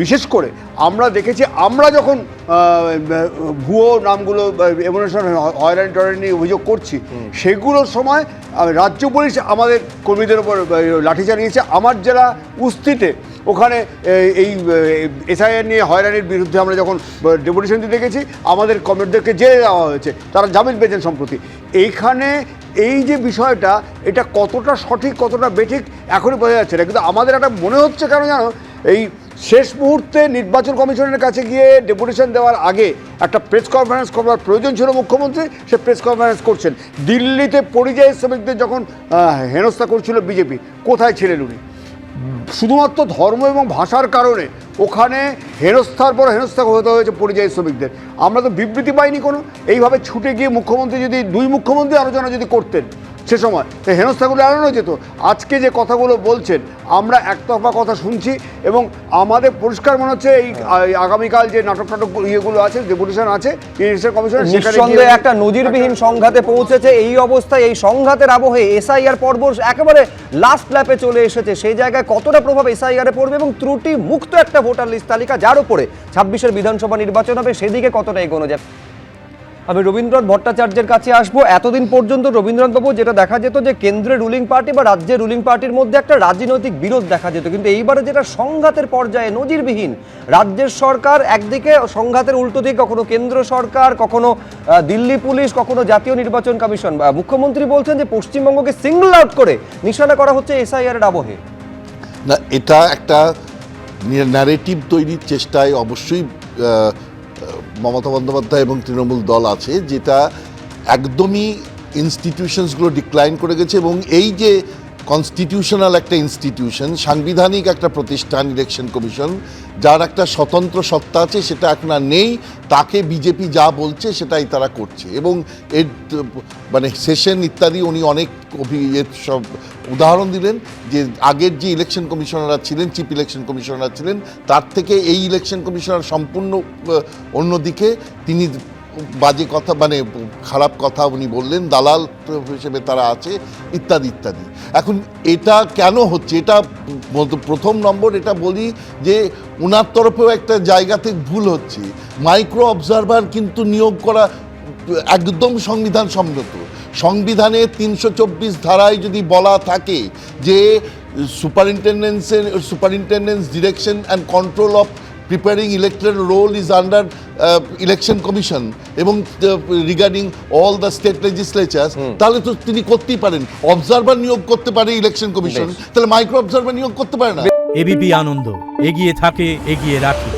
বিশেষ করে আমরা দেখেছি, আমরা যখন ভুয়ো নামগুলো এমুনেশন হয়রানি টয়রানি নিয়ে অভিযোগ করছি, সেগুলোর সময় রাজ্য পুলিশ আমাদের কর্মীদের উপর লাঠি চালিয়েছে। আমার জেলা উস্তিতে ওখানে এই এসআইআর নিয়ে হয়রানির বিরুদ্ধে আমরা যখন ডেপুটেশন দিতে গেছি, আমাদের কমরেডদেরকে জেলে দেওয়া হয়েছে, তারা জামিন পেয়েছেন সম্প্রতি। এইখানে এই যে বিষয়টা, এটা কতটা সঠিক কতটা বেঠিক এখনই বোঝা যাচ্ছে না, কিন্তু আমাদের একটা মনে হচ্ছে কেন জানো, এই শেষ মুহূর্তে নির্বাচন কমিশনের কাছে গিয়ে ডেপুটেশন দেওয়ার আগে একটা প্রেস কনফারেন্স করবার প্রয়োজন ছিল মুখ্যমন্ত্রী, সে প্রেস কনফারেন্স করছেন। দিল্লিতে পরিযায়ী শ্রমিকদের যখন হেনস্থা করছিল বিজেপি, কোথায় ছিলেন উনি? শুধুমাত্র ধর্ম এবং ভাষার কারণে ওখানে হেনস্থার পর হেনস্থা হতে হয়েছে পরিযায়ী শ্রমিকদের। আমরা তো বিবৃতি পাইনি কোনো। এইভাবে ছুটে গিয়ে মুখ্যমন্ত্রী যদি দুই মুখ্যমন্ত্রী আলোচনা যদি করতেন সে সময়, তো হেনস্থাগুলো এড়ানো যেত। আজকে যে কথাগুলো বলছেন, আমরা একতরফা কথা শুনছি, এবং আমাদের পরিষ্কার মনে হচ্ছে এই আগামীকাল যে নাটক ইয়েগুলো আছে, ডেপুটেশন আছে ইলেকশন কমিশনের, নিঃসন্দেহে একটা নজিরবিহীন সংঘাতে পৌঁছেছে। এই অবস্থায় এই সংঘাতের আবহে এসআইআর পর্ব একেবারে লাস্ট ল্যাপে চলে এসেছে। সেই জায়গায় কতটা প্রভাব এসআইআর এ পড়বে এবং ত্রুটি মুক্ত একটা ভোটার লিস্ট তালিকা যার উপরে 26-এর বিধানসভা নির্বাচন হবে, সেদিকে কতটা এগোনো যাবে? আমি রবীন্দ্রনাথ ভট্টাচার্যের কাছে আসবো। এতদিন পর্যন্ত রবীন্দ্রনাথবাবু যেটা দেখা যেত যে কেন্দ্রের রুলিং পার্টি বা রাজ্যের রুলিং পার্টির মধ্যে একটা রাজনৈতিক বিরোধ দেখা যেত, কিন্তু এইবারে যেটা সংঘাতের পর্যায়ে নজিরবিহীন, রাজ্যের সরকার একদিকে সংঘাতের উল্টো দিকে, কখনো কেন্দ্র সরকার, কখনো দিল্লি পুলিশ, কখনো জাতীয় নির্বাচন কমিশন। মুখ্যমন্ত্রী বলছেন যে পশ্চিমবঙ্গকে সিঙ্গল আউট করে নিশানা করা হচ্ছে এসআইআর এর আবহে। না, এটা একটা ন্যারেটিভ তৈরির চেষ্টায় অবশ্যই মমতা বন্দ্যোপাধ্যায় এবং তৃণমূল দল আছে, যেটা একদমই ইনস্টিটিউশনসগুলো ডিক্লাইন করে গেছে। এবং এই যে কনস্টিটিউশনাল একটা ইনস্টিটিউশন, সাংবিধানিক একটা প্রতিষ্ঠান ইলেকশন কমিশন, যার একটা স্বতন্ত্র সত্তা আছে, সেটা এখন আর নেই। তাকে বিজেপি যা বলছে সেটাই তারা করছে। এবং এর মানে সেশন ইত্যাদি উনি অনেক সব উদাহরণ দিলেন যে আগের যে ইলেকশন কমিশনাররা ছিলেন, চিফ ইলেকশন কমিশনার ছিলেন, তার থেকে এই ইলেকশন কমিশনার সম্পূর্ণ অন্যদিকে। তিনি বাজে কথা, মানে খারাপ কথা উনি বললেন, দালাল হিসেবে তারা আছে, ইত্যাদি ইত্যাদি। এখন এটা কেন হচ্ছে? এটা প্রথম নম্বর এটা বলি যে ওনার তরফেও একটা জায়গাতে ভুল হচ্ছে। মাইক্রো অবজারভার কিন্তু নিয়োগ করা একদম সংবিধান সম্মত। সংবিধানে 324 ধারায় যদি বলা থাকে যে superintendence direction and control of preparing electoral roll is under election commission এবং regarding all the state legislatures, তাহলে তো তিনি করতেই পারেন। অবজারভার নিয়োগ করতে পারে ইলেকশন কমিশন, তাহলে মাইক্রো অবজারভার নিয়োগ করতে পারে না। এবিপি আনন্দ, এগিয়ে থাকে, এগিয়ে রাখে।